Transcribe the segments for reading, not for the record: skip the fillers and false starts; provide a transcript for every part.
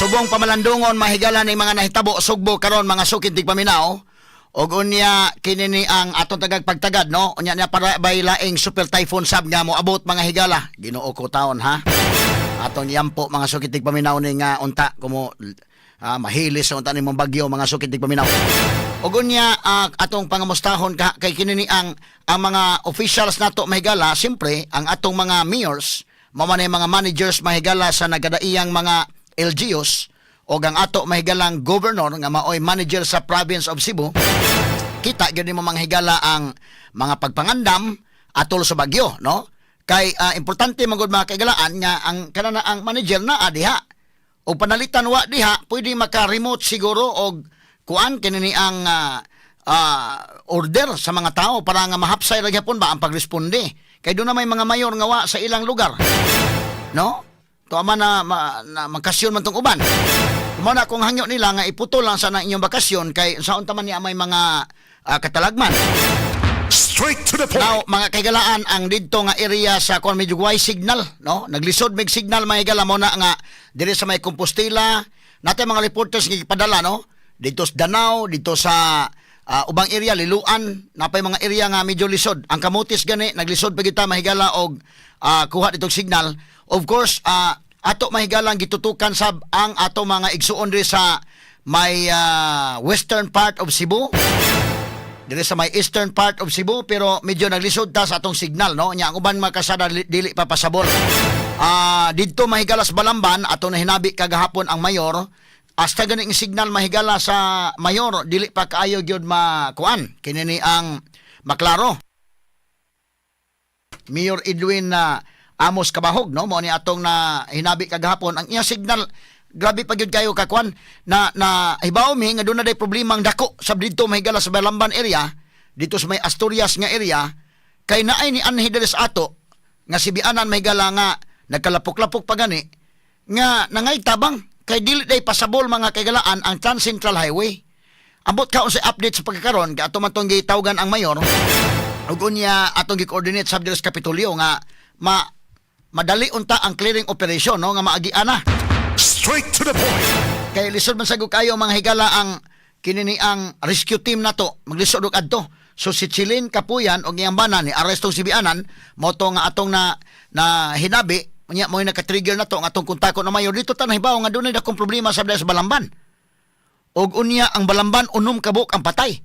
Subong pamalandungon mahigala ng mga nahitabo sugbo karon mga sukintig paminaw. Og unya kini ni ang atong tagag pagtagad no. Unya niya para baylaing super typhoon sab nga mo abot mga higala. Ginoo ko taon ha. Atong yampo mga sukintig paminaw ni nga unta kumo mahilis sa unta nimong bagyo mga sukintig paminaw. Og unya atong pangamustahon kay kini ni ang mga officials nato mahigala, siyempre ang atong mga mayors, mao man mga managers mahigala sa nagadaiyang mga LGUs o ang ato mahigalang governor nga maoy manager sa province of Cebu. Kita gyud mo manghigala ang mga pagpangandam atol sa bagyo no. Kay importante magud mga kaigalaan nga ang kanana ang manager na diha o panalitan wa diha pwede maka-remote siguro og kuan kini ang order sa mga tao para nga mahapsay ra gyapon ba ang pagresponde. Kay doon na may mga mayor nga wa sa ilang lugar. No? Tuama na magkasyon man tong uban. Kumana kung hangyo nila nga iputol lang sana inyong bakasyon kay saon taman niya may mga katalagman. Straight to the point. Now, mga kaigalaan ang didto nga area sa kon medyo way signal, no? Naglisod mig signal mga higala mo na nga diri sa may Compostela, natay mga reporters nga ipadala no. Dito sa Danao, dito sa ubang area Liluan, napay mga area nga medyo lisod. Ang Kamutis gani naglisod pa kita mahigala og kuha ditong signal. Of course, ato mahigalang gitutukan sab ang ato mga igsuon diri sa may western part of Cebu. Diri sa may eastern part of Cebu pero medyo naglisod ta sa atong signal no. Nya ang uban makasada dili pa pasabol. Didto mahigalas Balamban ato na hinabi kagahapon ang mayor. Hasta ganing signal mahigala sa mayor dili pa kaayo gyud makuan. Kini ni ang maklaro. Mayor Edwin Amos Kabahog no mo ni atong na hinabi kagahapon ang iya signal grabe pa gyud kayo kakwan na hibaw mi nga doon na day problema ang dako sab didto mahigala sa Balamban area dito sa may Asturias nga area kay naay ni anhi diri sa ato nga si Bianan mahigala nga nagkalapok-lapok pa gani nga nangay tabang kay dili day pasabol mga kaigalaan ang Trans Central Highway. Ambot ka sa update sa pagkakaron kay ato man tong gitawgan ang mayor ug unya atong gi-coordinate sa diri sa Kapitolyo nga madali unta ang clearing operation no nga maagian na. Straight to the point. Kay lisod man sagud kayo mga higala ang kinini ang rescue team nato maglisod og adto. So si Chilin Kapuyan og iyang bana ni aresto si Bianan mo to nga atong na hinabi nya mo naka-trigger na to nga atong kontakon na mayor dito ta nahibaw nga dunay dakong problema sa Balamban. Og unya ang Balamban unom kabuk ang patay.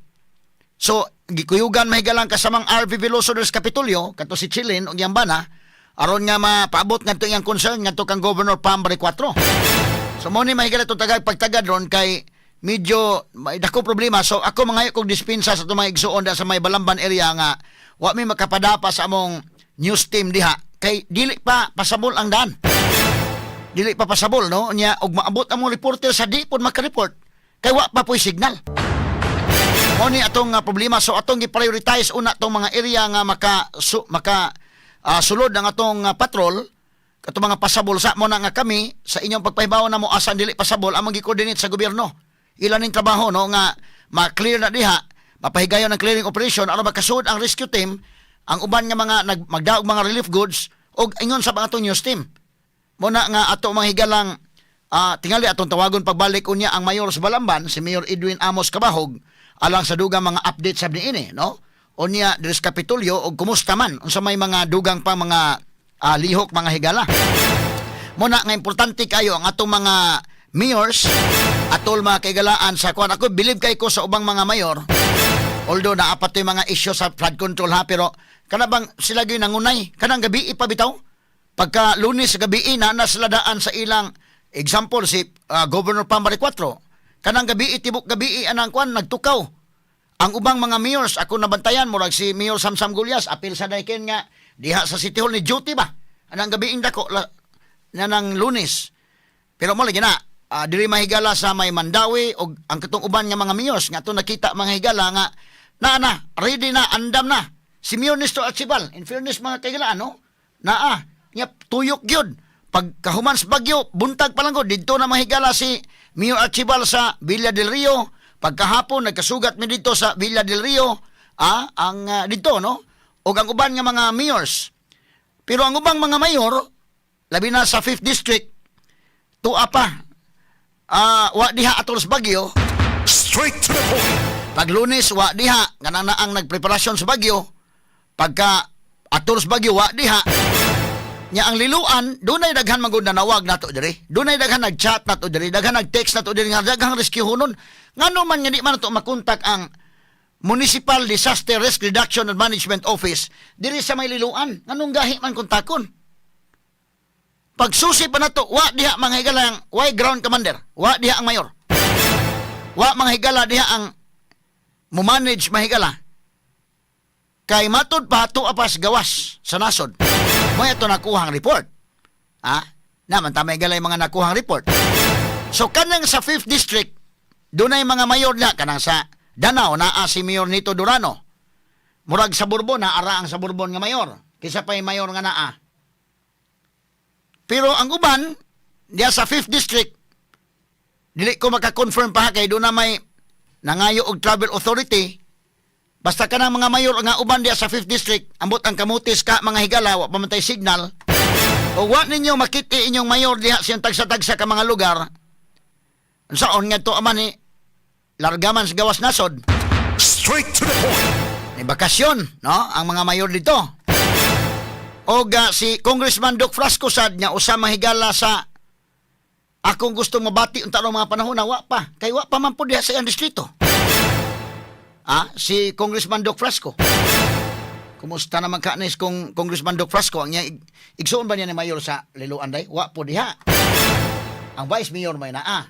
So gikuyugan mahigalang kasamang RV Veloso sa Kapitolyo kato si Chilin og iyang bana aron nga mapaabot ngadto iyang concern ngadto kang Governor Pambari 4. So mo ni mahigala to tagag pagtagad ron kay medyo may dako problema. So ako mangayo kog dispensa sa tumay igsuon sa may Balamban area nga wa mi makapadapa sa among news team diha kay dili pa pasabol ang daan. Dili pa pasabol no nya og maabot among reporter sa di pod maka-report kay wa pa poy signal. Mo ni atong problema so atong gi-prioritize una tong mga area nga sulod ang atong patrol katong mga pasabol sa mo na nga kami sa inyong pagpahibaw na mo asan dili pasabol among gi-coordinate sa gobyerno. Ilan ning trabaho no nga ma-clear na diha, mapahigayon ang clearing operation aron makasud ang rescue team ang uban nga mga magdaog mga relief goods og ingon sa atong news team. Mo na nga ato mga higalang tingali atong tawagon pagbalik unya ang mayor sa Balamban si Mayor Edwin Amos Kabahog alang sa dugang mga update sa niini no. Unya diri sa Kapitolyo og kumusta man unsa may mga dugang pa mga lihok mga higala. Muna nga importante kayo ang atong mga mayors atol mga kaigalaan sa kuan. Ako believe kay ko sa ubang mga mayor although naapat yung mga issue sa flood control ha pero kanabang sila gyud nangunay kanang gabi pa bitaw pagka Lunes gabi na sila daan sa ilang example si Governor Pambari 4 kanang gabi tibok gabi anang kuan nagtukaw. Ang ubang mga mayors, ako nabantayan, murag si Mayor Samsam Gulyas, apil sa daikin nga, diha sa City Hall ni duty ba? Anang gabiing dako, na ng Lunes. Pero mo lagi na, diri mahigala sa may Mandawi, o ang katong uban nga mga mayors, nga ito nakita mga higala nga, ready na, andam na. Si Mayor Nestor Archibal, in fairness mga kaigalaan, no? Tuyok yun. Pagkahuman sa bagyo, buntag pa lang ko, dito na mahigala si Mayor Archibal sa Villa del Rio. Pagkahapon nagkasugat mi dito sa Villa del Rio, dito no. Og ang uban nga mga mayors. Pero ang ubang mga mayor, labi na sa 5th district, tuwa pa wa diha atol sa bagyo. Straight to the point. Pag Lunes, wa diha nga na ang nagpreparasyon sa bagyo. Pagka atol sa bagyo, wa diha. Nya ang liluan, dunay daghan magud na nawag nato diri. Dunay daghan nag-chat nato diri, daghan nag-text nato diri nga daghang rescue hunon. Ngano man nga di man nato makontak ang Municipal Disaster Risk Reduction and Management Office diri sa may liluan. Nganong gahi man kontakon? Pagsusi pa nato, wa diha mga higala ang way ground commander, wa diha ang mayor. Wa mga higala diha ang mo-manage mahigala. Kay matod pa to apas gawas sa nasod. Mo ito nakuhang report. Naman tamay galay mga nakuhang report. So kanang sa 5th district, dunay mga mayor na kanang sa Danao naa si Mayor Nito Durano. Murag sa Bourbon ara ang sa Bourbon nga mayor. Kisa pa mayor nga naa. Pero ang uban diya sa 5th district, dili ko maka-confirm pa kay doon na may nangayo og travel authority. Basta kanang mga mayor nga uban diya sa 5th district, ambot ang kamutis ka mga higala, wa pamantay signal. O wa ninyo makiti inyong mayor diha siyang tagsa-tagsa ka mga lugar. Unsaon nga to aman ni largaman sa gawas nasod. Straight to the point. Ni bakasyon, no? Ang mga mayor dito. O si Congressman Doc Frasco sad niya usa mahigala sa akong gusto mabati unta ng mga panahon na wa pa. Kay wa pa man po diha sa iyang distrito. Si Congressman Doc Frasco. Kumusta naman ka nis kung Congressman Doc Frasco? Ang igsuon ba niya ni mayor sa Liloan day? Wa po diha. Ang vice mayor may naa.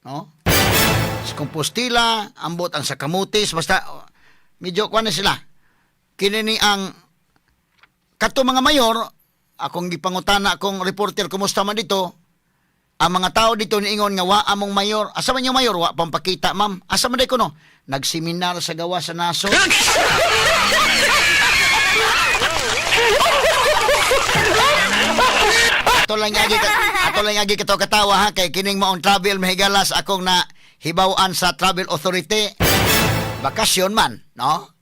No? Sa Compostela, ambot ang sa Camotes, basta medyo kuha na sila. Kinini ang kato mga mayor, akong gipangutana akong reporter, kumusta man dito? Ang mga tao dito niingon nga wa among mayor. Asa man yung mayor? Wa pampakita, ma'am. Asa man day ko no? Nagseminar sa gawa sa naso. Ato lang agi katawa ha kay kining maong travel mahigalas akong na hibawaan sa travel authority. Bakasyon man, no?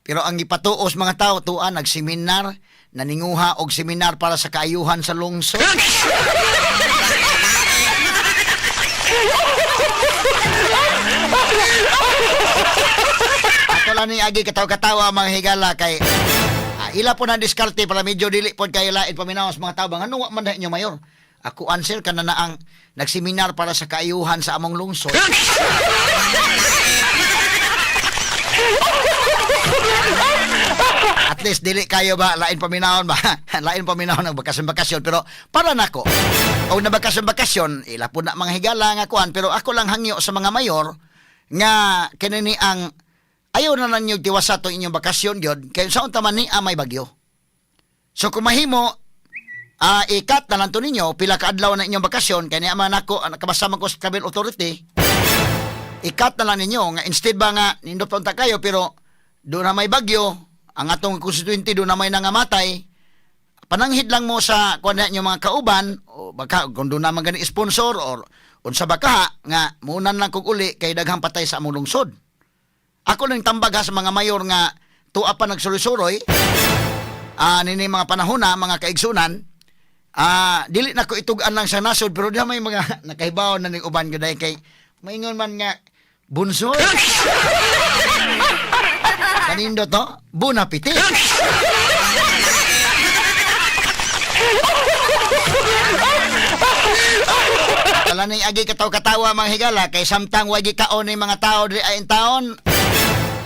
Pero ang gipatuos mga tao tuan nagseminar, naninguha og seminar para sa kaayuhan sa lungsod. Ato lang ni agi katawa mga higala kay ila po na diskarte para medyo dili po kay lain paminawas mga tao bang ano wa man inyo mayor. Ako answer kana na ang nagseminar para sa kaayuhan sa among lungsod. At least dili kayo ba lain paminahon ba? Lain paminahon ang bakasyon pero para nako. O na bakasyon ila po na mga higala nga kuan pero ako lang hangyo sa mga mayor nga kinini ang ayaw na ninyo tiwasa to inyong bakasyon gyud kay sa unta man ni may bagyo. So kung mahimo ikat na lang to ninyo pila ka adlaw na inyong bakasyon kay niya man ako kabasama ko sa travel authority. Ikat na lang ninyo nga instead ba nga nindot punta kayo pero doon na may bagyo ang atong constituente doon na may nangamatay pananghid lang mo sa kuan niyo mga kauban o baka kung doon na magani sponsor or unsa baka nga munan lang kog uli kay daghang patay sa among lungsod. Ako nang tambag sa mga mayor nga tuwa pa nagsuroy-suroy nini mga panahon na mga kaigsunan dili na ko itugan lang sa nasod pero diha may mga nakahibaw na ning uban gaday kay maingon man nga bunso kanindo to bunapiti Wala nang agi katawa mga higala kay samtang wagi kaon ni mga tao diri ay taon.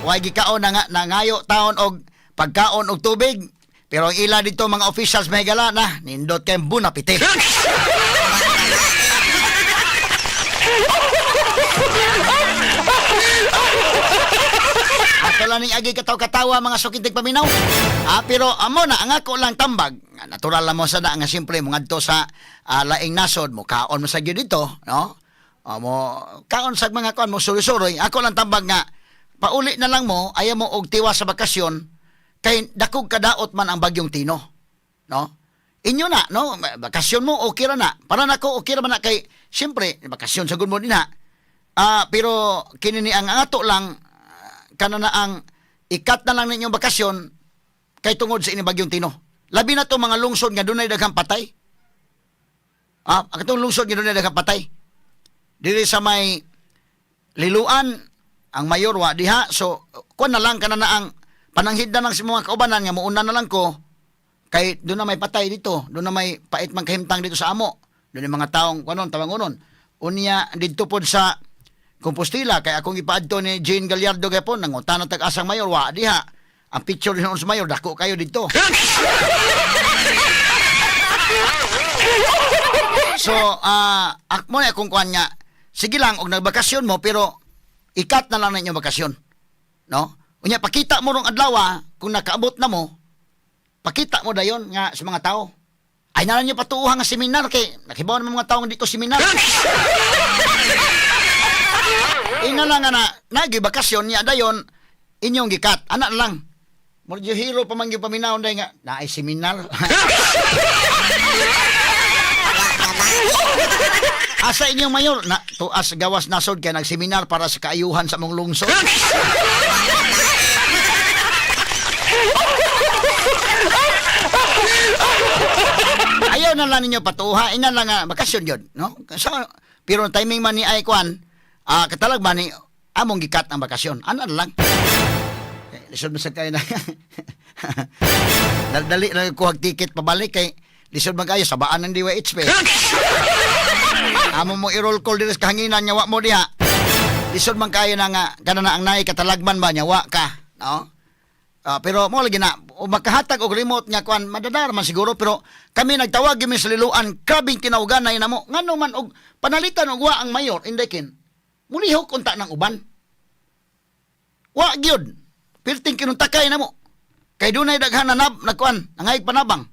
Wagi kaon na nga nangayo taon og pagkaon og tubig. Pero ang ila dito mga officials mga higala na nindot kay bunapiti. Ato lang ning agi katawa mga sukintig paminaw. Pero amo na ang ako lang tambag. Natural lang mo sa nga siyempre mo ngadto sa laing nasod mo kaon mo sa gyud dito, no? Mo kaon sa mga kaon mo suroy-suroy. Ako lang tambag nga pauli na lang mo ayaw mo og tiwa sa bakasyon kay dakog kadaot man ang bagyong Tino, no? Inyo na, no? Bakasyon mo okay ra na. Para nako okay ra man na kay siyempre bakasyon sa gud mo dinha. Pero kinini ang ato lang kana na ang ikat na lang ninyong bakasyon kay tungod sa ini bagyong Tino. Labi na to mga lungsod nga dunay daghang patay. Ang itong lungsod nga dunay daghang patay. diri sa may liluan ang mayor wa diha. So kuan na lang kana na ang pananghid na lang sa mga kaubanan nga muuna na lang ko kay doon na may patay dito, doon na may pait man kahimtang dito sa amo. Doon yung mga taong kunon tawangonon. Unya dito pod sa Compostela kay akong ipaadto ni Jane Gallardo gapon nangutan tag asang mayor wa diha. Ang picture ni sa mayor dako kayo dito. So, mo na akong kuhan nga, sige lang, og nagbakasyon mo, pero ikat na lang na inyong bakasyon. No? Unya, pakita mo rong adlaw, kung nakaabot na mo, pakita mo dayon nga sa mga tao. Ay na lang nyo patuuhan nga seminar, kay nakibaw ng mga tao dito seminar. Ina lang nga na, nagibakasyon niya dayon, inyong gikat. Anak lang. Murjo hero pa man yung paminaw day nga, naay seminar. Asa inyong mayor na tuas gawas nasod kay nagseminar para sa kaayuhan sa mong lungsod. Ayaw na lang ninyo patuha, ina lang nga bakasyon yun, no? So, pero timing man ni ay kwan, katalag man ni among gikat ang bakasyon. Ano lang. Lisod mo sa kayo na. Dali lang kuhag ticket pabalik kay lisod man kayo sabaan ng DYHP. Amo mo i-roll call dito sa kahanginan nyawa mo diha. Lisod man kayo na nga kana na ang naay katalagman ba nyawa ka, no? Pero mo lagi na makahatag og remote nya kwan madadar man siguro pero kami nagtawag gyud sa liluan krabing tinawgan na namo ngano man og panalitan og wa ang mayor indekin. Mulihok unta ng uban. Wa gyud. Pirting kinuntakay namo. Kay dunay daghan na nagkuan nangayig panabang.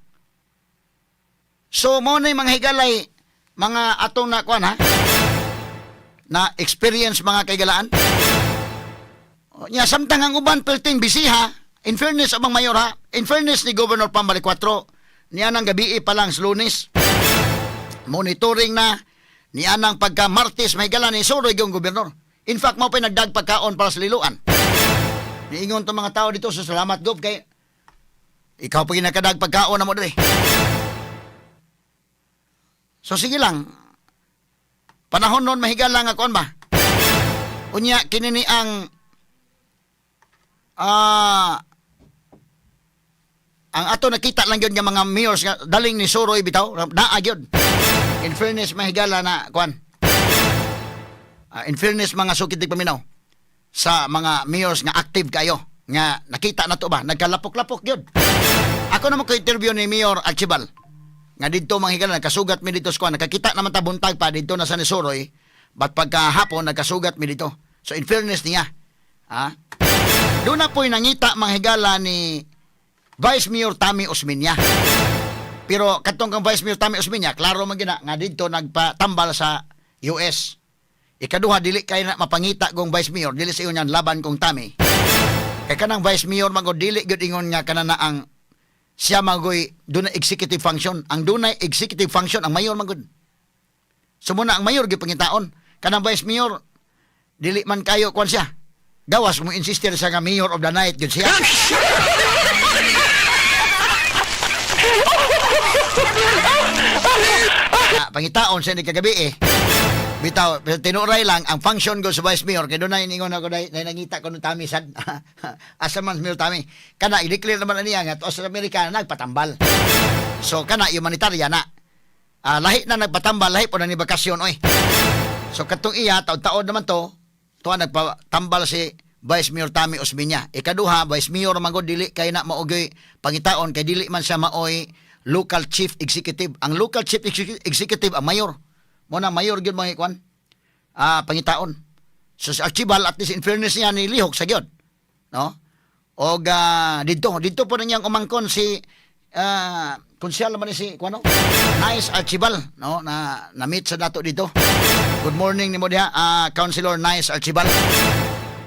So mo na mga higalay mga atong na kuan ha na experience mga kaigalaan. Nya samtang ang uban perting busy ha. In fairness amang mayor ha. In fairness ni Governor Pambali 4 niya nang gabi pa lang sa Lunes. Monitoring na niya nang pagka Martes may gala ni Soroy yung gobernador. In fact mo pa nagdagpagkaon para sa liluan. Niingon to mga tao dito so salamat Gov kay ikaw pa ginakadag pagkaon na mo dali. So sige lang. Panahon noon mahigal lang ako ba? Unya kinini ang ato nakita lang yun nga mga mayors nga daling ni Soroy bitaw naa gyud. In fairness mahigala na kuan. In fairness mga sukitig paminaw sa mga mayors nga active kayo nga nakita na to ba nagkalapok-lapok gyud. Ako naman ko interview ni Mayor Archibald nga dito manghigala nagkasugat mi dito sa kuan nakakita naman ta buntag pa dito na sa ni Soroy but pagkahapon nagkasugat mi dito. So in fairness niya doon na po'y nangita manghigala ni Vice Mayor Tammy Osmeña. Pero katong kang Vice Mayor Tammy Osmeña, klaro man gina nga dito nagpatambal sa US. Ikaduha dili kay na mapangita kong Vice Mayor, dili sa ingon laban kong Tammy. Kay kanang Vice Mayor magod dili gyud ingon nga kanana ang siya magoy dunay executive function. Ang dunay executive function ang mayor magod. Sumuna ang mayor gyud pangitaon. Kanang Vice Mayor dili man kayo kwan siya. Gawas mo insistir sa nga Mayor of the Night gyud siya. Pangitaon sa ni kagabi bitaw tinuray lang ang function ko sa Vice Mayor kay doon na iningon ako dahil nangita ko nung Tammy sad asa man Mayor Tammy kana i-declare naman niya nga to sa Amerika nagpatambal so kana humanitarian na lahi na nagpatambal lahi po na ni bakasyon oy so katong iya taon-taon naman to nagpatambal si Vice Mayor Tammy Osmeña ikaduha Vice Mayor magod dili kay na maogoy pangitaon kay dili man siya maoy local chief executive ang local chief executive ang mayor mo na mayor gyud mga ikwan pangitaon so si Archibald at least in fairness niya ni lihok sa gyud no og dito po na niyang umangkon si konsyal man ni si kuno Nice Archibald no na meet sa dato dito good morning ni mo diha Councilor Nice Archibald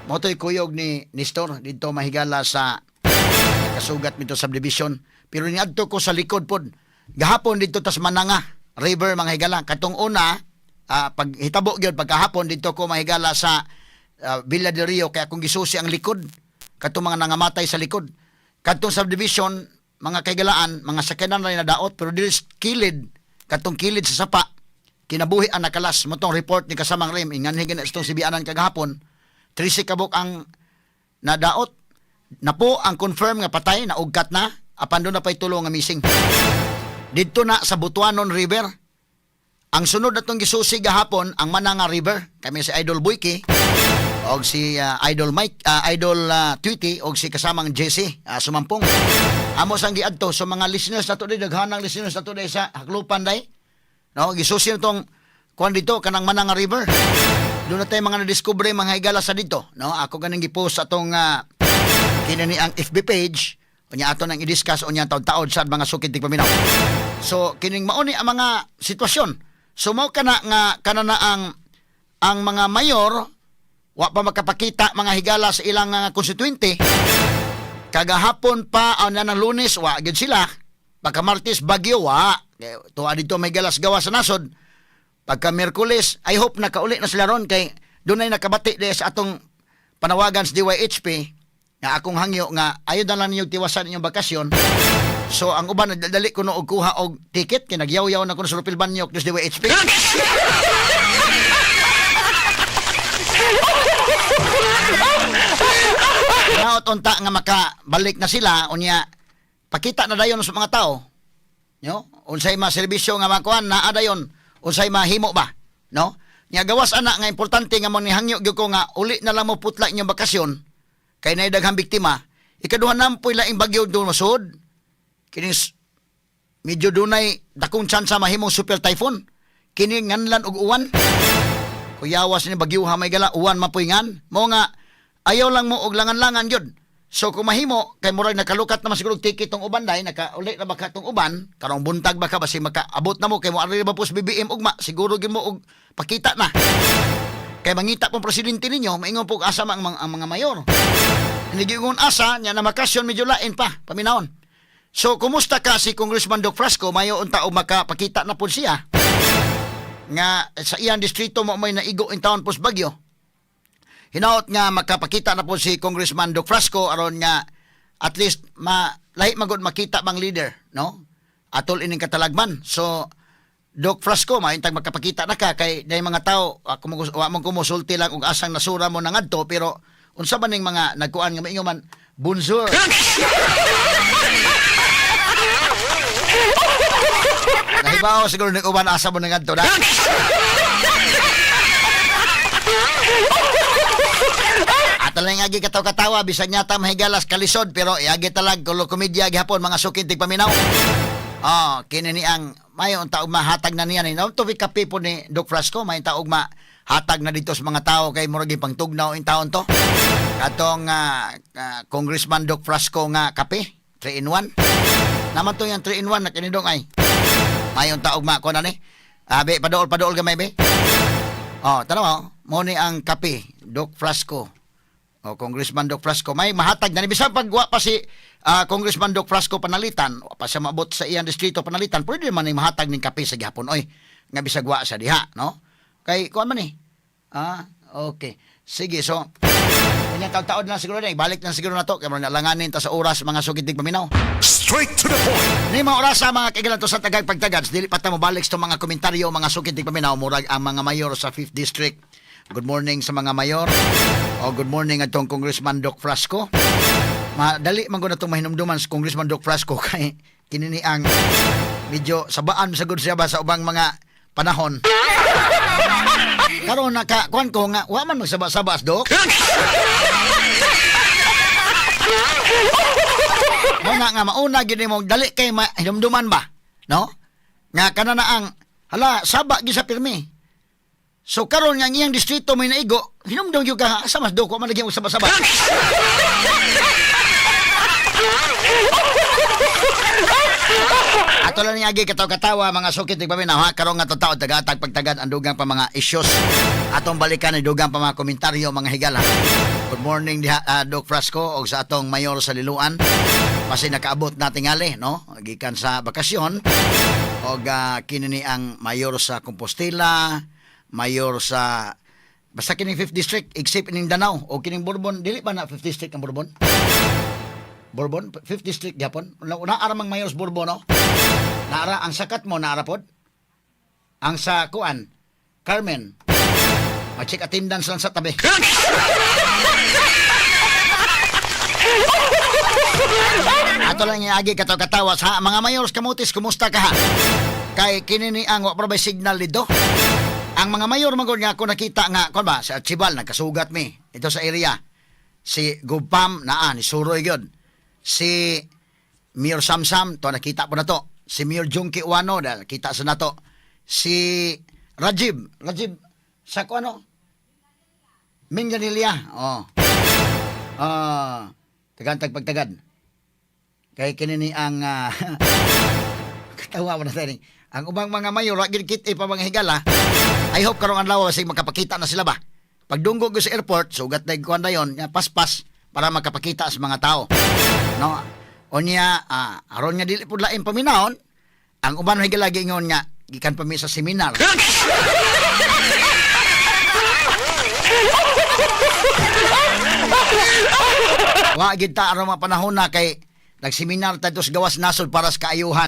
mo to'y kuyog ni Nestor dito mahigala sa kasugat dito subdivision pero niadto ko sa likod pod gahapon dito tas Mananga River mga higala katong una pag hitabo gyud pagkahapon dito ko mahigala sa Villa del Rio kaya kung gisusi ang likod katong mga nangamatay sa likod katong subdivision mga kaigalaan mga sakyanan na nadaot pero dili kilid katong kilid sa sapa kinabuhi ang nakalas mo tong report ni kasamang rim inganhigin itong sibianan kagahapon 13 kabuk ang nadaot na po ang confirm nga patay na ugkat na apan doon na pa'y tulo nga missing didto na sa Butuanon River. Ang sunod na itong gisusi gahapon ang Mananga River kami si Idol Buiki og si Idol Mike Tweety og si kasamang Jesse Sumampong amo sang giadto so mga listeners nato day daghanang listeners nato day sa Haklupan day no gisusi nitong kuan dito kanang Mananga River. Doon na tayo mga na-discover mga higala sa dito. No? Ako ganing gipost atong kinani ang FB page. Unya ato nang i-discuss unya taon-taon sa mga sukid tig paminaw. So kining mauni ang mga sitwasyon. So mao kana nga kanana ang mga mayor wa pa makapakita mga higala sa ilang konstituente. Kagahapon pa na ng Lunes wa gid sila. Pagka Martes bagyo wa. Tuwa dito may galas gawa sa nasod. Pagka Miyerkules, I hope nakauli na sila ron kay doon ay nakabati de sa atong panawagan sa DYHP nga akong hangyo nga ayon na lang ninyong tiwasan inyong bakasyon. So ang uban nagdali ko no og kuha og ticket kay nagyaw-yaw na kuno sa Rupil Banyok sa DYHP. Naot unta nga makabalik na sila unya pakita na dayon sa mga tao. Yo, unsay mga serbisyo nga makuan naa dayon. Unsay mahimo ba, no? Nya gawas ana nga importante nga mo ni hangyo gyud ko nga uli na lang mo putla inyong bakasyon kay naay daghang biktima. Ikaduha nampoy laing bagyo do masud. Kining medyo dunay dakong tsansa mahimong super typhoon. Kini nganlan og uwan. Kuyawas ni bagyo ha may gala uwan mapuingan. Mo nga ayaw lang mo og langan-langan gyud. So kung mahimo kay murag nakalukat naman siguro ticket tong uban day nakauli na baka tong uban karong buntag baka basi makaabot na mo kay mo ari ba pus BBM ugma siguro gyud mo og pakita na kay mangita pong presidente ninyo maingon po asa ang mga mayor hindi gyud asa nya na makasyon medyo lain pa paminawon. So kumusta ka si Congressman Doc Frasco mayo unta og makapakita na pud siya nga sa iyang distrito mo may naigo in town pus bagyo. Hinaot nga makapakita na po si Congressman Doc Frasco aron nga at least lahi magud makita bang leader, no? Atol ining katalagman. So Doc Frasco maintag makapakita na ka kay day mga tao wa mo kumusulti lang og asang nasura mo nangadto pero unsa man ning mga nagkuan nga maingon man bonjour. Nahibaw siguro ning uban asa mo nangadto na. Atalang agi katawa-katawa bisag nyata mahigalas kalisod pero iagi talag kulo komedya gihapon mga sukid tig paminaw. Kini ni ang mayo unta og mahatag na niya ni. No to kape po ni Doc Frasco may taog mahatag na dito sa mga tao kay murag pangtugnaw in taon to. Katong Congressman Doc Frasco nga kape 3 in 1. Naman to yang 3 in 1 na kinidong ay. Mayo unta og ko na ni. Be padool gamay be. Tanaw mo ni ang kape Doc Frasco. Congressman Doc Frasco may mahatag na ni bisan pagwa pa si Congressman Doc Frasco panalitan pa siya maabot sa iyang distrito panalitan pwede man ni mahatag ning kape sa gihapon oy nga bisag wa sa diha no kay kuan man ni okay sige so kanya taud-taud na siguro na balik na siguro nato kay nalanganin ta sa oras mga sugid tig paminaw. Straight to the point. Ni mga oras sa mga kaigalan to sa tagag pagtagad dili pa ta mo balik sa mga komentaryo mga sugid tig paminaw murag ang mga mayor sa 5th district. Good morning sa mga mayor. Good morning atong Congressman Doc Frasco. Madali man gud atong mahinumduman sa Congressman Doc Frasco kay kinini ang medyo sabaan sa gud siya ba sa ubang mga panahon. Karon kuan ko nga wa man magsaba-sabas Doc. Muna nga mauna gid mo dali kay mahinumduman ba, no? Nga kanana ang hala saba gi sa pirmi. So karon nga iyang distrito may naigo, hinumdum gyud ka sa mas Doc, wa man lagi og saba-saba. Ato lang niya katawa-katawa mga sukit tig paminaw ha karon nga tawo tagatag pagtagad ang dugang pa mga issues atong balikan ni dugang pa mga komentaryo mga higala. Good morning diha Doc Frasco og sa atong mayor sa Liloan. Kasi nakaabot na tingali no gikan sa bakasyon og kinini ang mayor sa Compostela, mayor sa basta kining 5th district except ining Danau o kining Bourbon dili ba na 5th district ang Bourbon 5th district gyapon naara mang mayor sa Bourbon no naara ang sakat mo naara pod Ang sa kuan, Carmen, mag-check attendance lang sa tabi. Ato lang yung agi katawa sa mga mayors kamutis, kumusta ka ha? Kay kinini ang wa probay signal dito. Ang mga mayor magod nga ako nakita nga kon ba sa Chibal nagkasugat mi ito sa area. Si Gupam naa ni Suroy gyud. Si Mayor Samsam to nakita po na to. Si Mayor Junki Uwano da nakita sa nato. Si Rajib sa ko ano? Minganilia. Oh. Tagantag pagtagad. Kay kinini ang katawa mo na tayo. Ang ubang mga mayor, gid kit pa mga higala. I hope karong adlaw sig makapakita na sila ba. Pagdunggo ko sa airport, sugat na kuan dayon, paspas para makapakita sa mga tao. No. Onya aron nga dili pud lain paminahon, ang uban higala gingon nga gikan pa mi sa seminar. Wa gid ta aron mga panahon na kay nagseminar tayo sa gawas nasod para sa kaayuhan.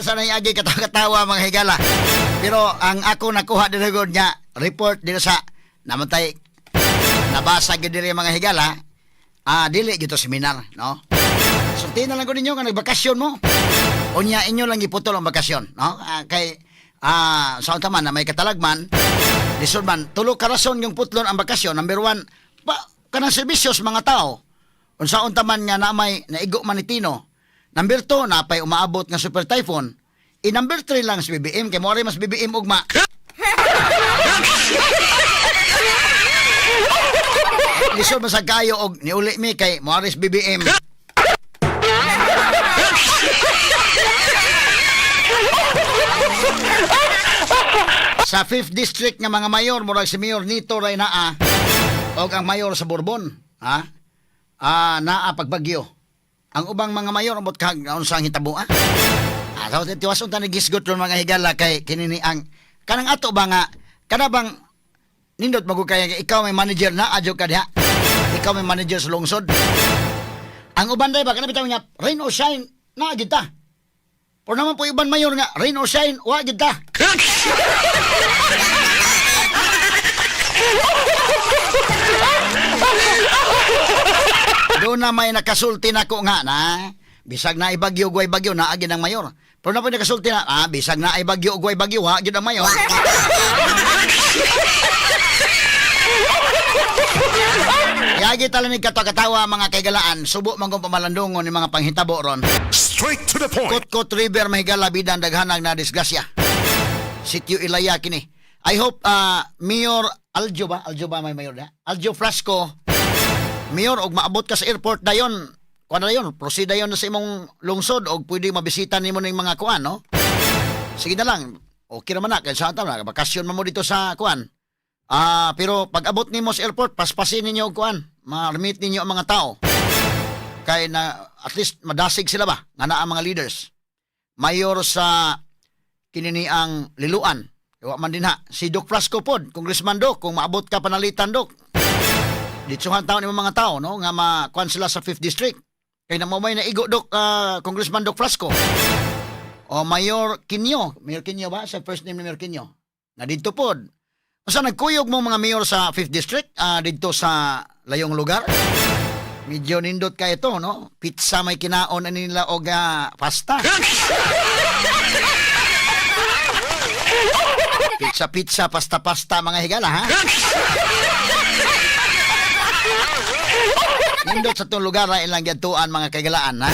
Sana yung agi katawa mga higala. Pero ang ako nakuha din niya report din sa namatay nabasa gid diri mga higala. Dili gito seminar, no? Sulti na lang ko ninyo nga nagbakasyon mo. Unya inyo lang giputol ang bakasyon, no? Kay sa utaman na may katalagman, lisod man, tulo ka rason yung putlon ang bakasyon. Number 1, kanang serbisyos mga tao. Unsa untaman nga na may naigo man ni Tino. Number 2, napay umaabot nga super typhoon. Number 3 lang si BBM, kay mo mas BBM ugma. Lisod man sa kayo og niuli mi kay Morris BBM. Sa 5th district nga mga mayor, murag si Mayor Nito Ray naa og ang mayor sa Bourbon, naa pagbagyo. Ang ubang mga mayor abot kag unsang hitabo so tiwason ta nagisgot ron mga higala kay kinini ang kanang ato ba nga kana bang nindot magud kay ikaw may manager na adyo ka diha. Ikaw may manager sa lungsod. Ang uban day ba kana bitaw niya rain or shine na gid ta. Por naman po iban mayor nga rain or shine wa gid ta. Doon na may nakasulti na ko nga na bisag na ibagyo guay bagyo na agin ang mayor. Pero na po nakasulti na bisag na ibagyo guay bagyo ha agin ang mayor. Yagi talanig katawa mga kaigalaan, subo man kong pamalandungon ni mga panghitabo ron. Straight to the point. Kot-kot river mahigala bidan daghanag na disgrasya. Sitio Ilaya kini. I hope Mayor Aljo ba may mayor na? Aljo Flasco. Mayor, og maabot ka sa airport dayon. Kuan na dayon, proceed dayon sa imong lungsod og pwede mabisita nimo ning mga kuan, no? Sige na lang. Okay naman na kay sa ta na bakasyon mo dito sa kuan. Pero pag abot nimo sa airport, paspasin ninyo og kuan. Ma-meet ninyo ang mga tao. Kay na at least madasig sila ba nga naa ang mga leaders. Mayor sa kinini ang Liluan. Iwa man din ha. Si Doc Flasco pod, Congressman Doc, kung maabot ka panalitan Doc. Ditsuhan taon yung mga tao, no? Nga makuan sila sa 5th district. Kaya namamay na igo, Congressman Doc Flasco. O Mayor Quinio ba? Sa first name ni Mayor Quinio. Na dito po. Basta nagkuyog mo mga mayor sa 5th district, dito sa layong lugar. Medyo nindot ka ito, no? Pizza may kinaon na nila o pasta. Pizza, pasta, mga higala, ha? Nindot sa itong lugar na ilang gatuan mga kagalaan, ha?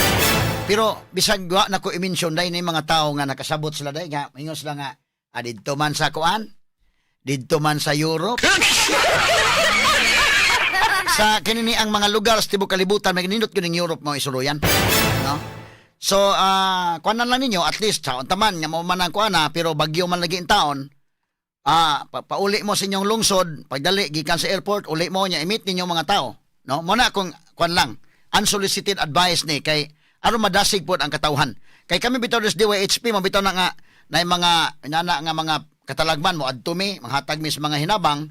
Pero bisag na ko i-mention dahil na mga tao nga nakasabot sila dahil nga, mingon sila nga, dito man sa kuan, dito man sa Europe. Sa kinini ang mga lugar sa tibok kalibutan, may nindot ko ng Europe mo isuluyan. No? So, kuanan lang ninyo, at least, sa taman, nga mo man ang kuana, pero bagyo man lagi ang taon, pauli mo sa inyong lungsod, pagdali, gikan sa airport, uli mo niya, i-meet ninyo mga tao. No? Muna kung kuan lang, unsolicited advice ni, kay aron madasig po ang katawhan. Kay kami bitaw des DYHP, mabitaw na nga, na yung mga, inana nga mga katalagman mo, adto mi, manghatag mi sa mga hinabang,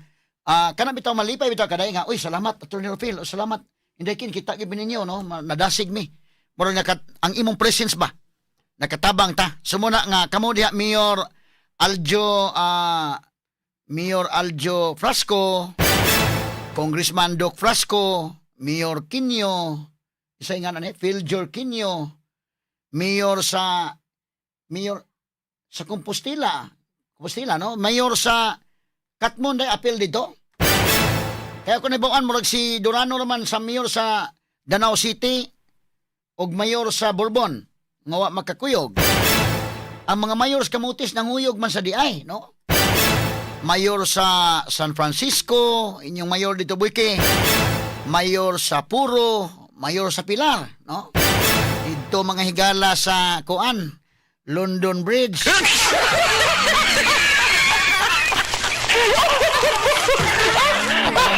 kana bitaw malipay bitaw kaday nga, uy, salamat, Attorney Rufil, salamat, Hindi kin kita gibin ninyo no, nadasig mi. Murag ang imong presence ba? Nakatabang ta. Sumuna nga kamo diha Mayor Aljo Frasco, Congressman Doc Frasco, Mayor Quinio, isa nga na Phil Jorquinio, Mayor sa Compostela, no? Mayor sa Katmon day apil dito. Kaya kung nabawaan mo si Durano naman sa mayor sa Danau City og mayor sa Bourbon, nga wa makakuyog. Ang mga mayor sa Kamutis nanguyog man sa diay, no? Mayor sa San Francisco, inyong mayor dito Buike, mayor sa Puro, mayor sa Pilar, no? Dito mga higala sa Kuan, London Bridge.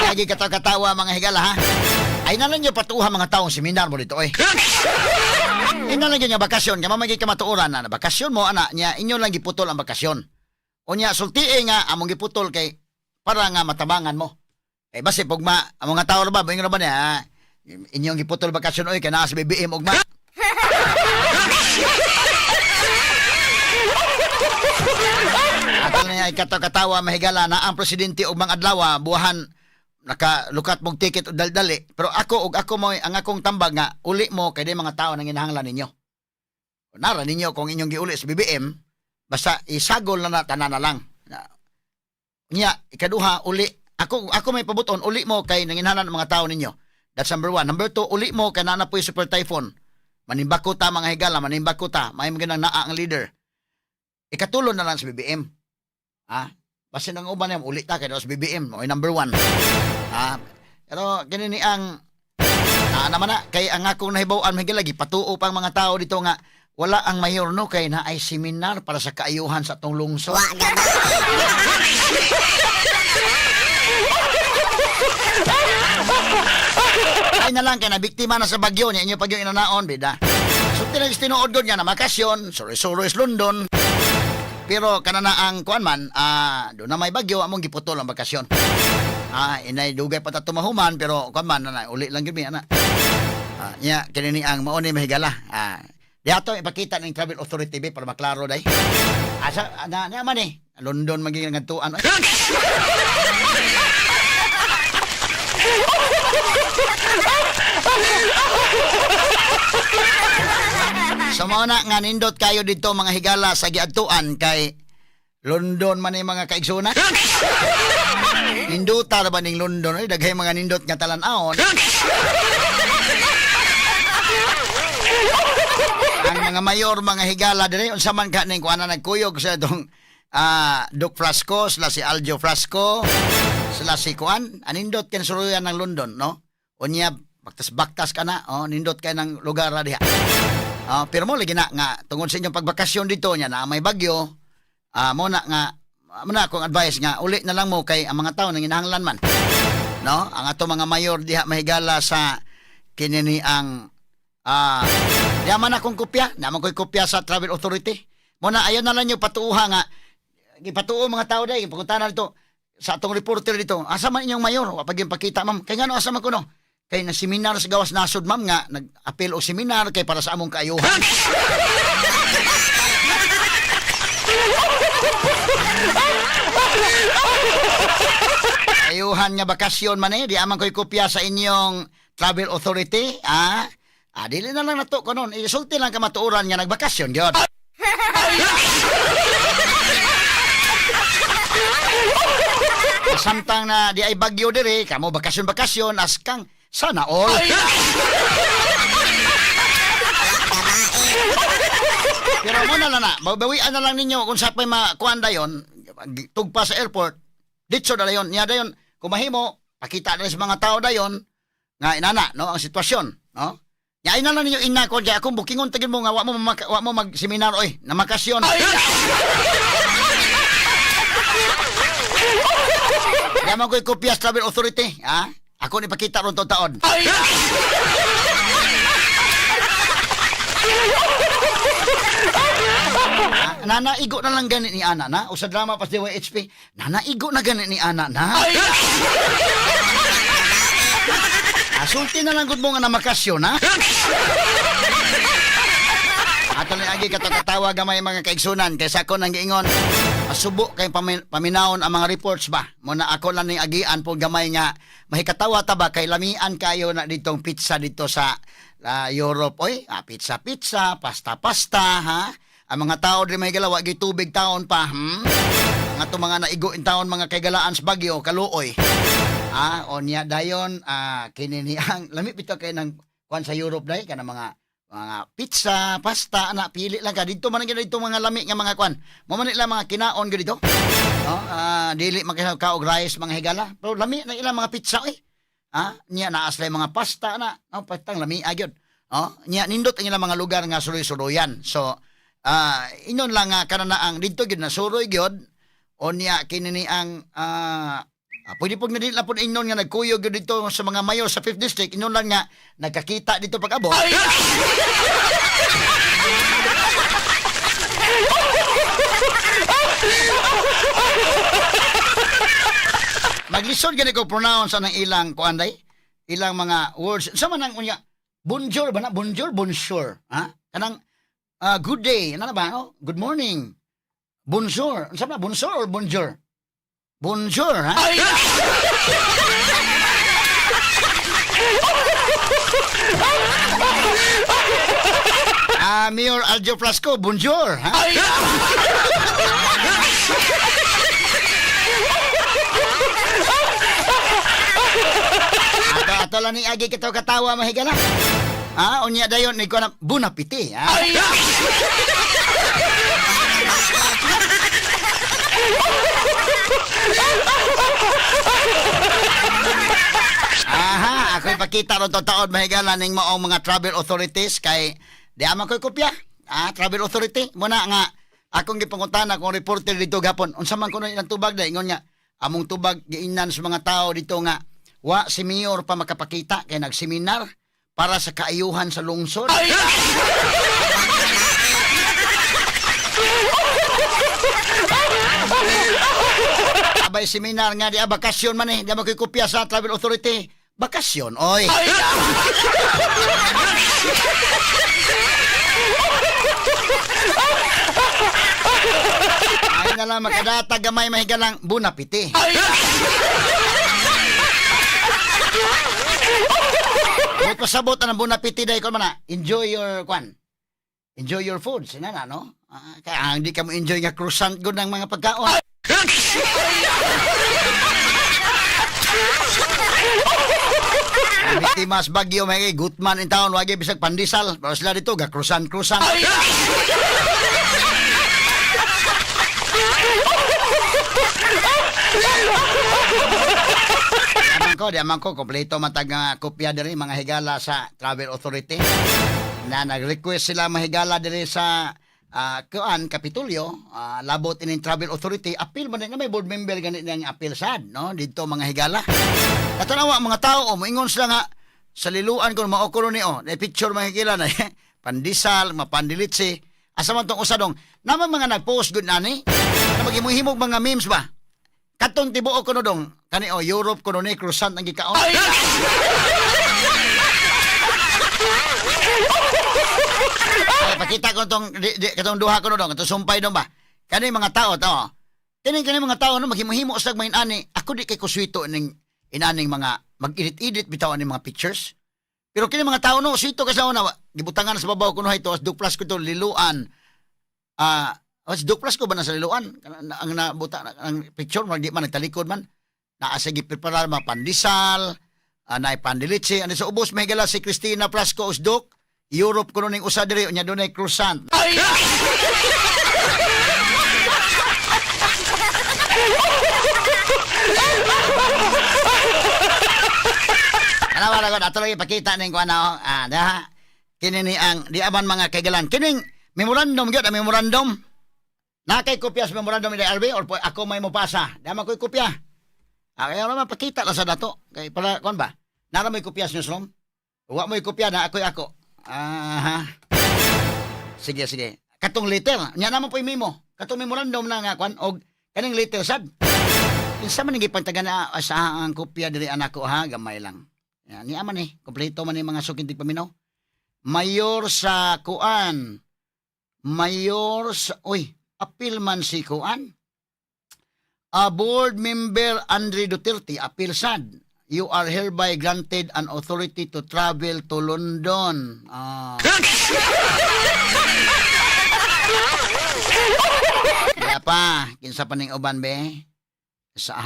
Lagi katawa mga higala ha. Ay nalang nyo patuha mga taong seminar mo dito eh. Inalang nyo bakasyon, kama magi ka matuoran na bakasyon mo anak niya, inyo lang giputol ang bakasyon. O niya, sultie nga, among giputol kay para nga matabangan mo. Eh, basi, pugma, ang mga tao na ba, buwing na ba niya, inyong giputol bakasyon, oy, kaya naa sa BBM, ugma. Atal niya, katawa, mahigala na ang presidente og mga adlaw, buwahan, nakalukat mong ticket o daldali. Pero ako mo, ang akong tambag nga, uli mo, kaya di mga tao nang inahanglan ninyo. Nara ninyo, kung inyong giuli sa BBM, basta isagol na tanan na lang. Nya, ikaduha, uli. Ako may pabuton, uli mo kay nanginhanan ng mga tao ninyo. That's number 1. Number 2, uli mo kay nanapoy super typhoon. Manimbak ko ta mga higala, manimbak ko ta. May mga naa ang leader. Ikatulon na lang sa BBM. Ha? Basta nang uban niya, uli ta kay sa BBM. O number 1. Ha? Pero ganini ang naman na, kay ang akong nahibawan, may lagi, patuo pang mga tao dito nga, wala ang mayor no kay na ay seminar para sa kaayuhan sa atong lungsod. Ay na lang kay na biktima na sa bagyo niya inyo pagyo inanaon bida. So tinuod gud nga na makasyon, sorry London. Pero kanana ang kuan man, do na may bagyo among giputol ang bakasyon. Inay dugay pa ta tumahuman pero kuan man na uli lang gyud mi ana. Nya kinini ang mao ni mahigala. Diato ipakita ng Travel Authority para maklaro day. Asa na man eh. London maging ngadtuan. So mao na nga nindot kayo dito mga higala sa giadtuan kay London man mga kaigsuna. Ninduta ra ba ning London ay daghay mga nindot nga talan-aon. Ang mga mayor, mga higala dire unsa man ka ning kuana nagkuyog sa dong Doc Frasco, sila si Aljo Frasco, sila si kuan, anindot ken suruyan ng London, no? Unya baktas ka na, nindot kay ng lugar ra diha. Pero mo lagi na nga tungod sa inyong pagbakasyon dito nya na may bagyo, mo na akong advice nga uli na lang mo kay ang mga tao nang inahanglan man. No? Ang ato mga mayor diha mahigala sa kinini ang yaman akong kopya, naman ko'y kopya sa Travel Authority. Muna, ayaw na lang nyo patuuha nga. Ipatuo mga tao dahil, ipakunta na dito sa atong reporter dito. Asa man inyong mayor? Wapag yung pakita, ma'am. Kaya nga no, asa man ko no? Kaya na seminar sa gawas nasod, ma'am nga. Nag-apel o seminar kay para sa among kaayuhan. Ayuhan nga bakasyon man eh. Di aman ko'y kopya sa inyong Travel Authority, dili na lang nato ko nun. Isulti lang ka matuuran nga nagbakasyon, gyud. Samtang na di ay bagyo dire, kamo bakasyon askang sana all. Pero mo na lang na, mabawian na lang ninyo kung sa may makuan dayon, tugpa sa airport, ditso na dayon, niya dayon, kumahimo, pakita na sa mga tao dayon, nga inana, no, ang sitwasyon, no? Yain na lang ninyo ina ko diya akong bukingon tagin mo nga wa mo mag-seminar oy na makasyon. Yaman ko'y kopya sa Travel Authority, Ako ni pakita ron taon. Nanaigo na lang ganit ni Ana na. O sa drama pas DYHP, nanaigo na ganit ni Ana na. Asulti na lang gud mo nga namakasyon, ha? Ato ni agi katawa gamay mga kaigsunan kaysa ako nang giingon masubo kay paminawon ang mga reports ba mo na ako lang ning agian po gamay nga mahikatawa ta ba kay lamian kayo na ditong pizza dito sa Europe oy pizza pasta ha ang mga tao diri may galawa gi tubig taon pa nga to mga naigo in taon mga kaygalaan sa Bagyo kaluoy onya dayon kini ni ang lami bitaw kay nang kuan sa Europe dai kana mga pizza, pasta, pili lang ka. Dito man dito mga lami nga mga kwan. Mo man nila mga kinaon dito. No? Dili man kaog rice mga higala. Pero lami na ilang mga pizza niya naaslay mga pasta na. No, pastang lami agyod. Niya nindot ang ilang mga lugar nga suroy-suroyan. So, inon lang nga kananaang dito gyud na suroy gyud. O niya kini ni ang pwede pag nadili na po inon nga nagkuyog yun dito sa mga mayor sa 5th District, inon lang nga nagkakita dito pag-abot. Maglisod gani ko pronounce anang ilang kuanday, ilang mga words. Sama nang unya, bonjour ba na? Bonjour. Ha? Kanang good day, ano na ba? No? Good morning. Bonjour. Sama na, bonjour or bonjour? Bonjour, ha? Mayor Aljo Flasco, bonjour, ha? Ato lang ni agi katawa mahigala. Unya dayon ni ko na bunapiti, ha? Ako ipakita ron taon mahigala ning maong mga travel authorities kay di aman ko'y kopya. Travel authority muna nga akong gipangutana kung reporter dito gapon. Unsa man kuno ilang tubag da ingon niya among tubag giingnan sa mga tao dito nga wa si mayor pa makapakita kay nagseminar para sa kaayuhan sa lungsod. Abay seminar nga di bakasyon man di mo ko'y kopya sa travel authority. Bakasyon, oy. Ay na lang makadata gamay mahigalang bunapiti. May pasabot ang bunapiti dahil ko man enjoy your enjoy your food, sinana, no? Kaya hindi ka mo enjoy nga croissant good ng mga pagkaon. Biktimas Bagyo may gutman in town wagi bisag pandisal pero sila dito ga krusan Diamang ko kompleto matag kopya diri mga higala sa travel authority na nag-request sila mahigala diri sa Kapitulyo, labot in travel authority, appeal man na may board member ganit nang appeal sad, no? Dito mga higala. Katanawa mga tao, moingon sila nga sa liluan ko maokoro ni na picture mga higala na pandisal, mapandilitsi. Asa man tong usadong, naman mga nag-post good nani. Na maghimuhimog mga memes ba? Katong tibuok ko no dong, kani Europe ko no ni croissant ang gikaon. Ay, pakita ko katong duha ko no dong, katong sumpay dong ba? Kani mga tao to. Kani mga tao no maghimuhimo usag main ani. Ako di kay kuswito ning inaning mga mag-edit bitaw ani mga pictures. Pero kini mga tao no sito kasi na gibutangan sa babaw kuno ito as duplas ko to liluan. As duplas ko ba na sa liluan? Ang nabuta ang picture mo di man nagtalikod man. Naa sa gipreparar mga pandisal, na pandilitsi ani sa ubos may gala si Cristina Plasco Usdok. Europe kuno ning usa diri nya dunay croissant. Ano ba lang ato lagi pakita ning kuno kini ni ang di aman mga kaigalan kining memorandum gyud memorandum na kay kopya sa memorandum ni RB or ako may mopasa dama ko'y kopya kaya naman pakita la sa dato kay para kon ba nara may kopya sa newsroom wa mo'y kopya na ako sige katong letter nya naman po memo katong memorandum na nga kwan og kaning letter sad. Insa man nang gipagtagan na sa ang kopya diri anak ko gamay lang. Yan, niya man kompleto man mga sukintig paminaw. Mayor sa kuan. Mayor sa, apil man si kuan. A board member Andre Duterte, apil sad. You are hereby granted an authority to travel to London. Kaya pa, kinsa pa ning uban be? Sa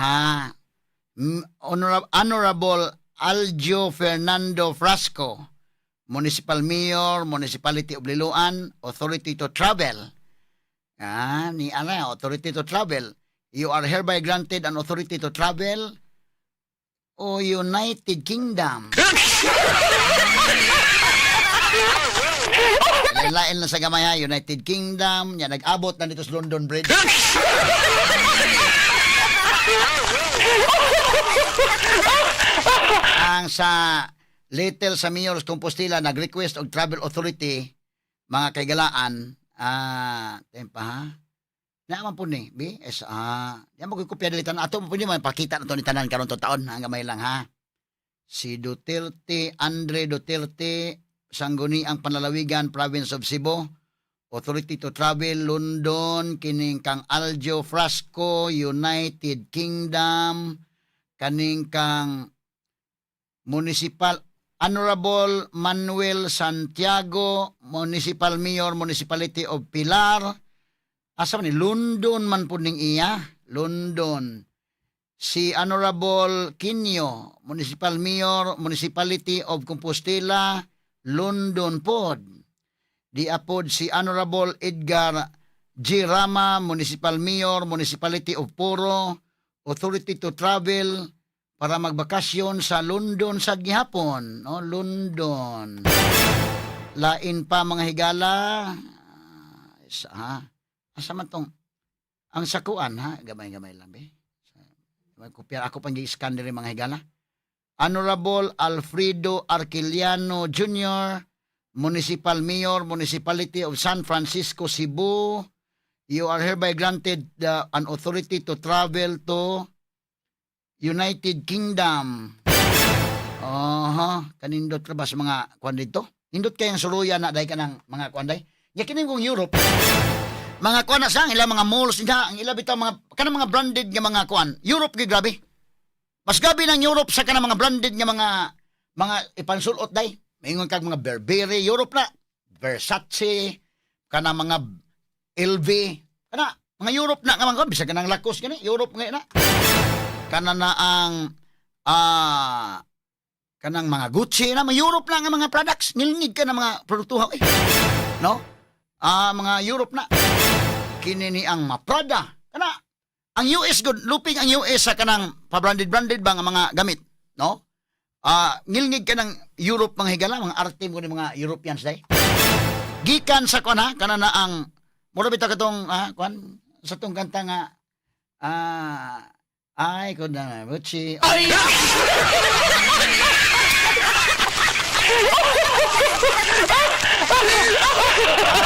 Honorable Aljo Fernando Frasco, Municipal Mayor, Municipality of Liloan, Authority to Travel. Authority to Travel. You are hereby granted an authority to travel o United Kingdom. Lain na sa gamay ha, United Kingdom. Yan, nag-abot na dito sa London Bridge. Ang sa Little sa Mayor's Compostela nag-request og travel authority mga kaigalaan tempa ha naman po ni yan mo kopya dilitan ato po ni man pakita na to ni tanan karon to taon hanggang may lang ha si Duterte Andre Duterte sangguni ang Panlalawigan Province of Cebu authority to travel London kining kang Aljo Frasco United Kingdom kaning kang Municipal Honorable Manuel Santiago, Municipal Mayor, Municipality of Pilar. Asa man ni London man po ning iya, London. Si Honorable Quinio, Municipal Mayor, Municipality of Compostela, London pod. Diapod si Honorable Edgar G. Rama, Municipal Mayor, Municipality of Poro, Authority to Travel, para magbakasyon sa London sa gihapon, no? London. Lain pa mga higala. Asa man tong ang sakuan ha, gamay-gamay lang be. Magkopya ako pang gi-scan diri mga higala. Honorable Alfredo Arquiliano Jr., Municipal Mayor, Municipality of San Francisco, Cebu. You are hereby granted an authority to travel to United Kingdom. Kanindot ka ba sa mga kwan dito? Nindot kayang suluyan na dahi ka ng mga kwan dahi. Yakinin kong Europe. Mga kwan na sa ilang mga malls niya, ang ilang bitaw mga, kanang mga branded nga mga kwan. Europe kay grabe. Mas gabi ng Europe sa kanang mga branded nga mga ipansulot dahi. Maingon kag mga Burberry, Europe na. Versace, kanang mga LV, kana mga Europe na nga mga kwan. Bisa kanang Lacoste gani, Europe ngayon na. Kana na ang kanang mga Gucci na mga Europe na nga mga products nilingig ka na mga produktuha no mga Europe na kini ni ang Prada kana ang US good luping ang US sa kanang pa-branded ba nga mga gamit no nilingig ka ng Europe mga higala mga arte mo ni mga Europeans day gikan sa kana na ang mura bitaw katong kwan sa tong kanta nga I could have Gucci.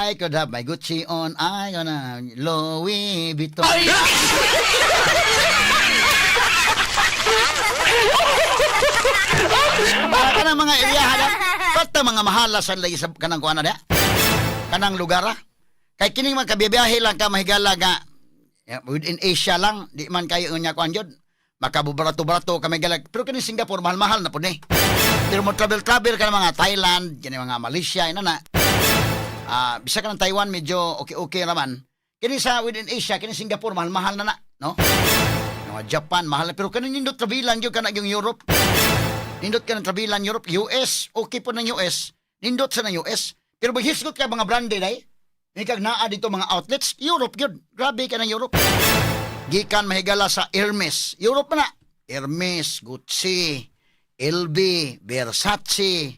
I could have my Gucci on. I gonna Louis Vuitton. Kanang mga iriyahan pata mga mahala sa lagi sa kanang kuana da. Kanang lugar kay kining magkabiyahe lang ka mahigala nga within Asia lang, di man kayo nga kuan jud. Makabubarato-barato kami galag. Pero kini Singapore mahal-mahal na po ni. Pero mo travel ka ng mga Thailand, kini mga Malaysia ina na. Bisa ka ng Taiwan medyo okay naman. Kini sa within Asia, kini Singapore mahal-mahal na no? Mga Japan mahal na. Pero kani nindot travelan jud kana yung Europe. Nindot ka ng travelan Europe, US, okay po ng US. Nindot sa ng US. Pero maghisgot ka mga branded ay. Ikag naa dito mga outlets, Europe yun. Grabe ka ng Europe. Gikan mahigala sa Hermes. Europe na. Hermes, Gucci, LV, Versace,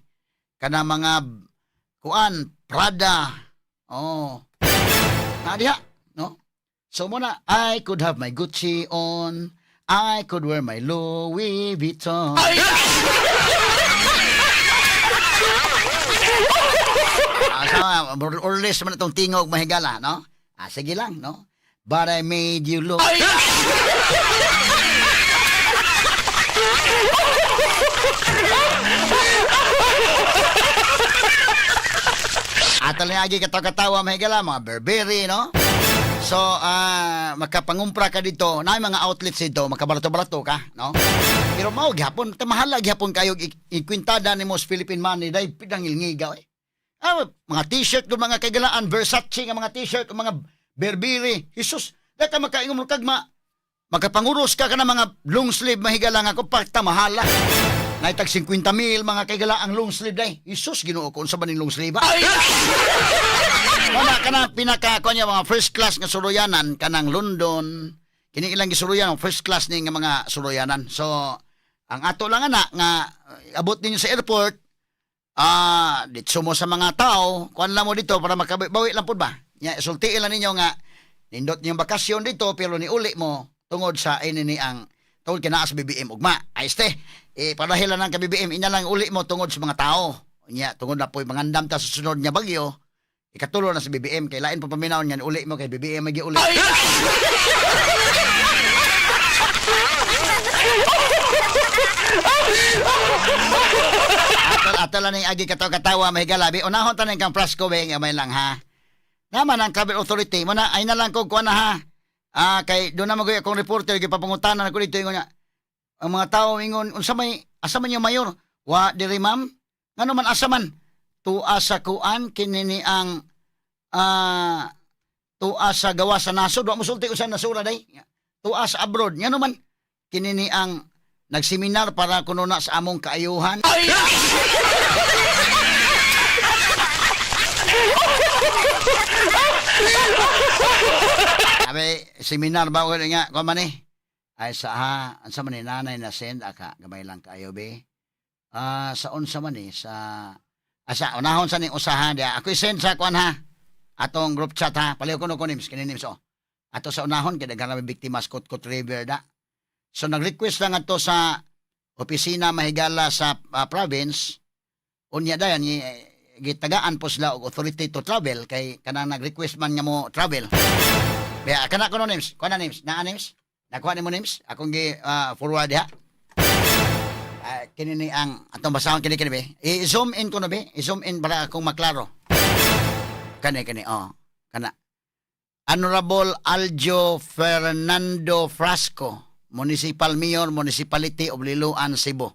kana mga kuan, Prada. Diha, no? So muna, I could have my Gucci on. I could wear my Louis Vuitton. Or less man itong tingog mahigala, no? Sige lang, no? But I made you look. Atal na agi katawa mahigala mga Burberry, no? So, makapangumpra ka dito, na mga outlets dito, makabarato-barato ka, no? Pero mao gihapon, mahala gihapon kayo ikwintada ni mo sa Philippine money dahil pidangilngigaw eh. Mga t-shirt ko mga kagalaan, Versace nga mga t-shirt, mga Burberry, Jesus, dahil ka makaingom kagma, makapanguros ka na mga long sleeve mahigala nga ko, pakta mahala. Naitag 50,000 mga kagalaang long sleeve dahil, Jesus, ginoo ko, sa baning long sleeve ba? Wala ka na pinaka ko niya mga first class nga suruyanan kanang London. Kini ilang gisuruyan first class ni nga mga suruyanan. So ang ato lang ana nga abot ninyo sa airport ditso mo sa mga tao, kuan lang mo dito para makabawi lang pud ba. Nya sultiin lang ninyo nga nindot niyo bakasyon dito pero ni uli mo tungod sa ini ang tungod kina sa BBM ugma. Ay este parahilan lang ka BBM ina lang uli mo tungod sa mga tao. Nya tungod na po'y mangandam ta sa sunod nga bagyo. Ikatulo na sa BBM kay lain pa paminaw niyan uli mo kay BBM magi uli. Atal ni agi katawa mahigalabi unahon tanan kang Frasco be nga may lang ha. Naman ang travel authority mo na ay na lang ko kuan na ha. Kay do na magoy akong reporter gipapangutanan ako dito ingon nga ang mga tao ingon unsa may asa man yung mayor? Wa diri ma'am. Ngano man asa man? Tuas sa kuan kinini ang tuas sa gawa sa nasod wa mosulti usan nasura day tuas abroad ngano man kinini ang nagseminar para kuno na sa among kaayuhan. Abe seminar ba nga ko man eh ay sa ansa man ni nanay na send aka gamay lang kaayo be sa unsa man eh sa asa unahon sa ning usaha dia ako send sa kuan ha atong group chat ha paliw ko nims kini nims ato sa unahon kay daghan na biktima sa Kotkot River da so nag-request lang ato sa opisina mahigala sa province unya dayon gitagaan po sila og authority to travel kay kanang nag-request man nga mo travel kaya kana ko nims kuan na nims nakuha ni mo nims akong gi forward ha. Kini ang atong basahon kini be. I-zoom in ko na be. I-zoom in para akong maklaro. Kani kana. Honorable Aljo Fernando Frasco, Municipal Mayor, Municipality of Liloan, Cebu.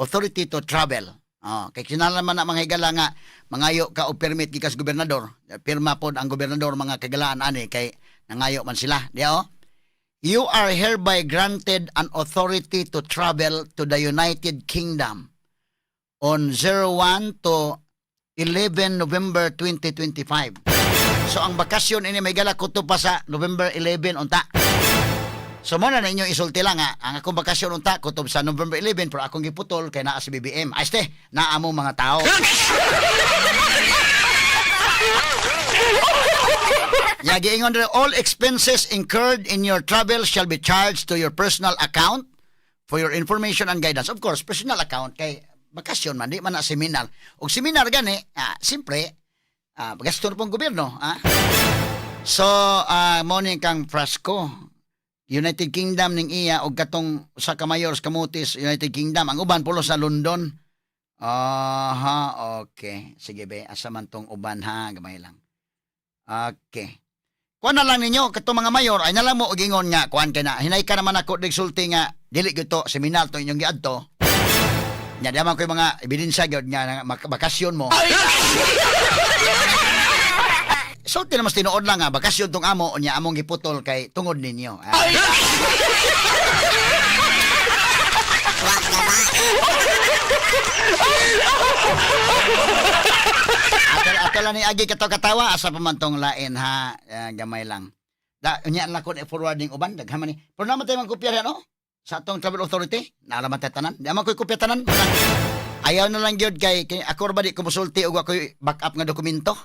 Authority to travel. Kay kinahanglan man na mga higala nga mangayo ka og permit gikas gobernador. Pirma pod ang gobernador mga kagalaan ani kay nangayo man sila. Diya You are hereby granted an authority to travel to the United Kingdom on 01 to 11 November 2025. So ang bakasyon ini may gala kuto pa sa November 11 unta. So mo na ninyo isulti lang nga ang akong bakasyon unta kutob sa November 11 pero akong giputol kay naa sa BBM. Aste naa mo mga tao. Giingon din, all expenses incurred in your travel shall be charged to your personal account for your information and guidance. Of course, personal account kay bakasyon man, di man na seminar. Og seminar gani, siyempre, gasto na pong gobyerno. So, morning kang Frasco, United Kingdom ning iya og katong usa ka mayors kamutis United Kingdom ang uban pulo sa London. Okay. Sige be, asa man tong uban ha, gamay lang. Okay. Kuan na lang ninyo katong mga mayor ay nalang mo og ingon nga kuan kay na hinay ka naman ako sulti nga dili gyud to seminar to inyong giadto. Nya di man koy mga ebidensya gyud nga bakasyon mo. Sulti na mas tinuod lang nga bakasyon tong amo nya among giputol kay tungod ninyo. Atala ni agi katawa asa pa man tong lain ha gamay lang. Unya lang ko forwarding uban daghan man ni. Pero naman tayo magkopya no sa atong travel authority. Naalaman tayo tanan. Di man koy kopya tanan. Ayaw na lang gyud kay ako ba di ko mosulti og ako backup nga dokumento.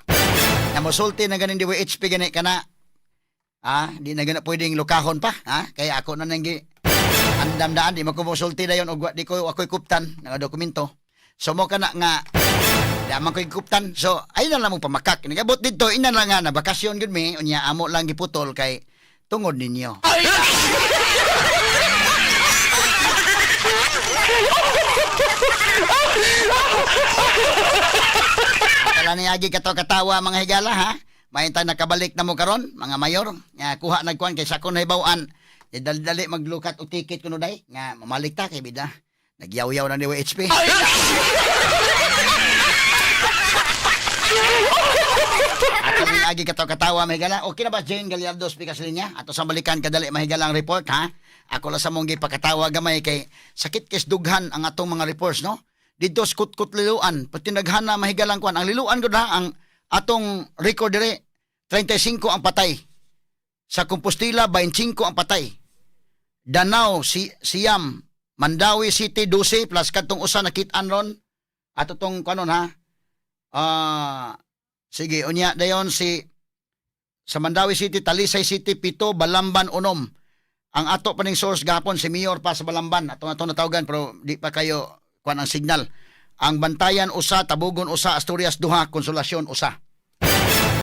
Na mosulti na ganin DWHP gani kana. Di na gana pwedeng lukahon pa kaya ako na nang andam-daan di man ko mosulti dayon og di ko ako'y kuptan nga dokumento. So mo kana nga daman ko kuptan. So ay na lang mo pamakak. Nagabot dito ina lang nga na bakasyon gud mi unya amo lang giputol kay tungod ninyo. Kala ni agi kato katawa mga higala ha. Maintay nakabalik na mo karon mga mayor. Nga kuha nagkuan kay sa kun hibawaan. Dali maglukat o ticket kuno day nga mamalik ta kay bida. Nagyaw-yaw na ni HP. Ato ni agi kato katawa mga higala. Okay na ba Jane Gallardo speaker sa linya? Ato sa balikan kadali mga higalang report ha. Ako la sa mong gipakatawa gamay kay sakit kes dughan ang atong mga reports no. Dito skut-kut liluan, pati naghana mahigalang kwan. Ang liluan ko na ang atong record dire 35 ang patay. Sa Compostela 25 ang patay. Danau Siam, Mandawi City 12 plus kadtong usa nakit-an ron. Ato tong kanon ha. Sige, unya dayon sa Mandawi City, Talisay City 7, Balamban 6. Ang ato pa ning source gapon si Mayor pa sa Balamban. Atong natawagan pero di pa kayo kuan ang signal. Ang Bantayan usa, Tabugon usa, Asturias duha, Konsolasyon usa.